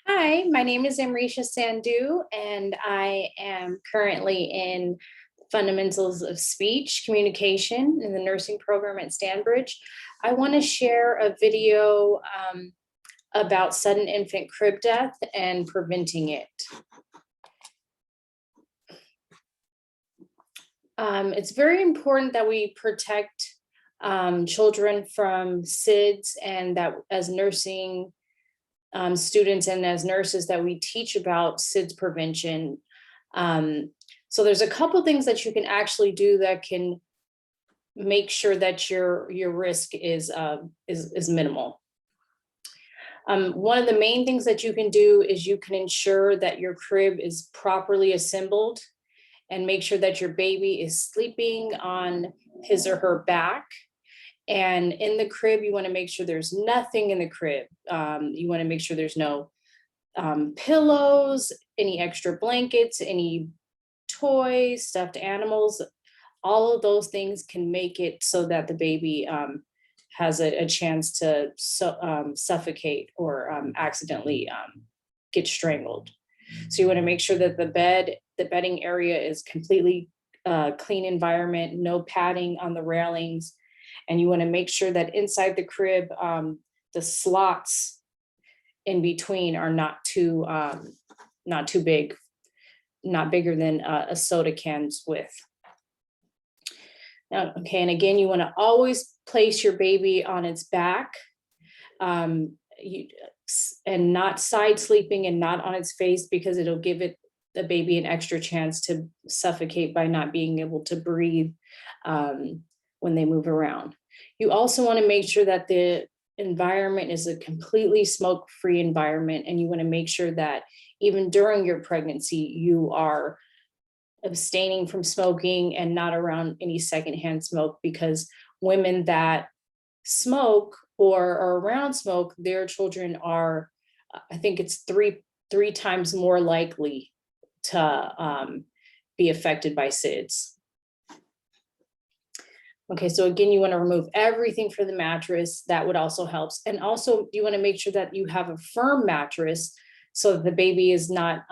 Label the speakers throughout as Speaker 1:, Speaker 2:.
Speaker 1: Hi, my name is Amrisha Sandhu, and I am currently in Fundamentals of Speech Communication in the nursing program at Stanbridge. I want to share a video about sudden infant crib death and preventing it. It's very important that we protect children from SIDS, and that as nursing students and as nurses that we teach about SIDS prevention. So there's a couple things that you can actually do that can make sure that your risk is minimal. One of the main things that you can do is you can ensure that your crib is properly assembled and make sure that your baby is sleeping on his or her back. And in the crib, you want to make sure there's nothing in the crib. You want to make sure there's no pillows, any extra blankets, any toys, stuffed animals. All of those things can make it so that the baby has a chance to suffocate or accidentally get strangled. So you want to make sure that the bedding area is completely clean environment, no padding on the railings. And you want to make sure that inside the crib, the slots in between are not too big, not bigger than a soda can's width. Now, okay, and again, you want to always place your baby on its back, and not side sleeping and not on its face, because it'll give the baby an extra chance to suffocate by not being able to breathe when they move around. You also want to make sure that the environment is a completely smoke-free environment, and you want to make sure that even during your pregnancy, you are abstaining from smoking and not around any secondhand smoke, because women that smoke or are around smoke, their children are, I think it's three times more likely to be affected by SIDS. Okay, so again, you want to remove everything from the mattress. That would also help. And also you want to make sure that you have a firm mattress so that the baby is not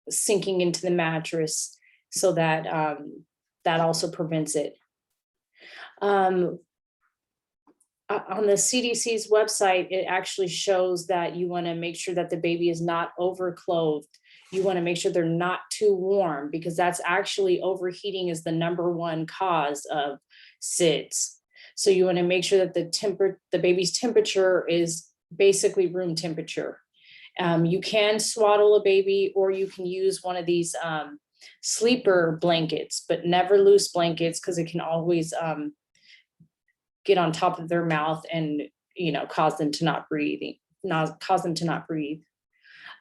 Speaker 1: sinking into the mattress, so that that also prevents it. On the CDC's website, it actually shows that you want to make sure that the baby is not overclothed. You want to make sure they're not too warm, because that's actually overheating is the #1 cause of SIDS. So you want to make sure that the baby's temperature is basically room temperature. You can swaddle a baby, or you can use one of these sleeper blankets, but never loose blankets, because it can always get on top of their mouth and cause them to not breathe.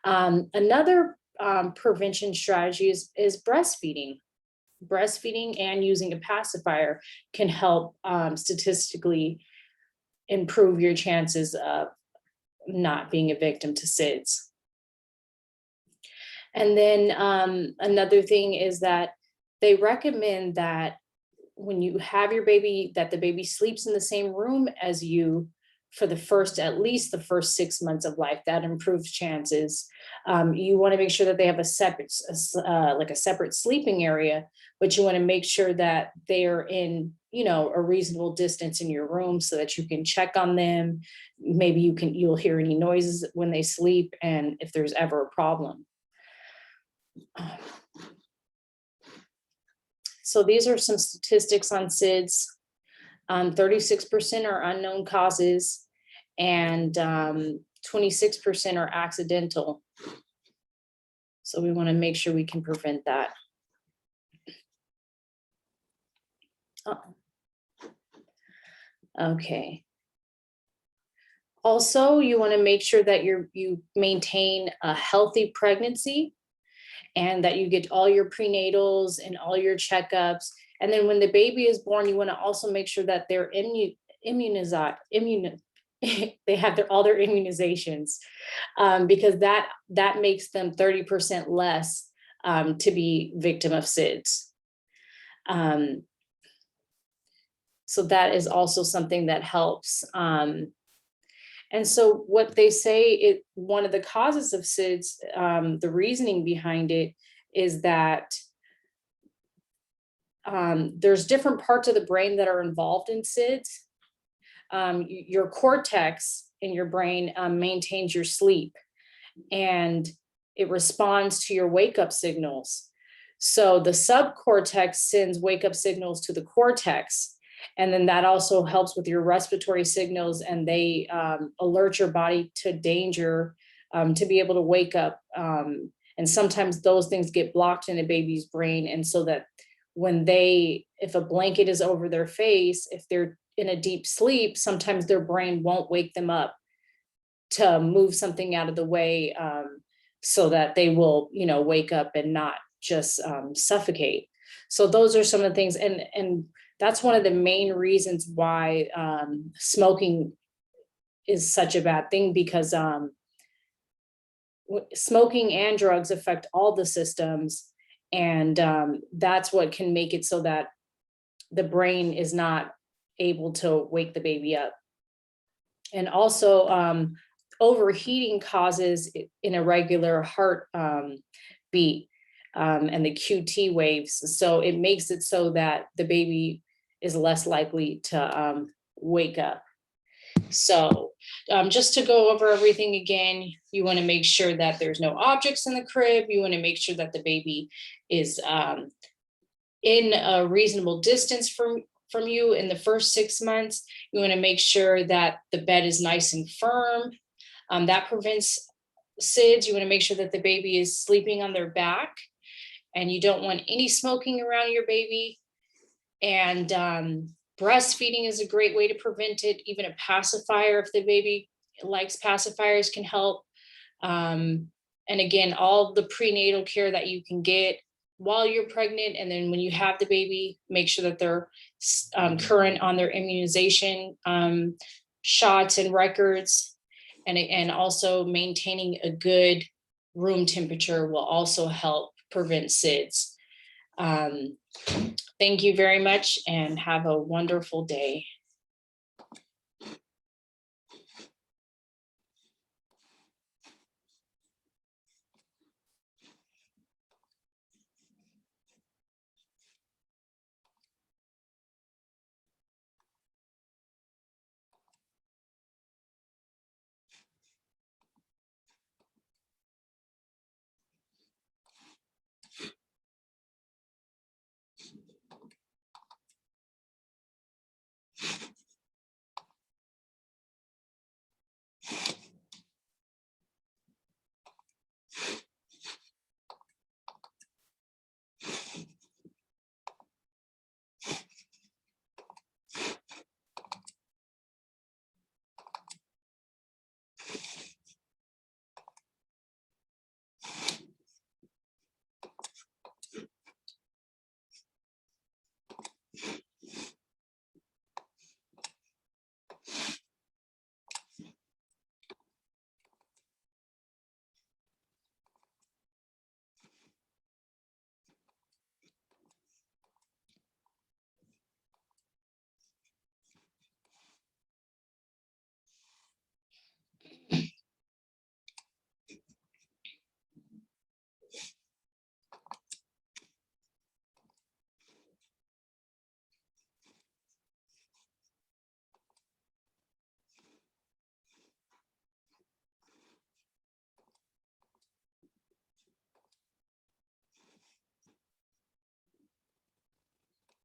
Speaker 1: Another prevention strategy is breastfeeding. Breastfeeding and using a pacifier can help statistically improve your chances of not being a victim to SIDS. And then another thing is that they recommend that when you have your baby, that the baby sleeps in the same room as you for at least the first 6 months of life. That improves chances. You want to make sure that they have a separate sleeping area, but you want to make sure that they are in, a reasonable distance in your room, so that you can check on them. Maybe you'll hear any noises when they sleep, and if there's ever a problem. So these are some statistics on SIDS. 36% are unknown causes, and 26% are accidental. So we want to make sure we can prevent that. Okay. Also, you want to make sure that you maintain a healthy pregnancy, and that you get all your prenatals and all your checkups. And then when the baby is born, you want to also make sure that they're immunized. They have all their immunizations, because that makes them 30% less to be victim of SIDS. So that is also something that helps. And so what they say, one of the causes of SIDS, the reasoning behind it is that there's different parts of the brain that are involved in SIDS. Your cortex in your brain maintains your sleep, and it responds to your wake up signals. So the subcortex sends wake up signals to the cortex, and then that also helps with your respiratory signals, and they alert your body to danger, to be able to wake up. And sometimes those things get blocked in a baby's brain, and so that if a blanket is over their face, if they're in a deep sleep, sometimes their brain won't wake them up to move something out of the way, so that they will, wake up and not just suffocate. So those are some of the things, and that's one of the main reasons why smoking is such a bad thing, because smoking and drugs affect all the systems, and that's what can make it so that the brain is not able to wake the baby up. And also, overheating causes an irregular heart beat, and the QT waves. So it makes it so that the baby is less likely to wake up. So just to go over everything again, you want to make sure that there's no objects in the crib. You want to make sure that the baby is in a reasonable distance from you in the first 6 months. You want to make sure that the bed is nice and firm. That prevents SIDS. You want to make sure that the baby is sleeping on their back, and you don't want any smoking around your baby. And breastfeeding is a great way to prevent it. Even a pacifier, if the baby likes pacifiers, can help. And again, all the prenatal care that you can get while you're pregnant, and then when you have the baby, make sure that they're current on their immunization shots and records. And also maintaining a good room temperature will also help prevent SIDS. Thank you very much, and have a wonderful day.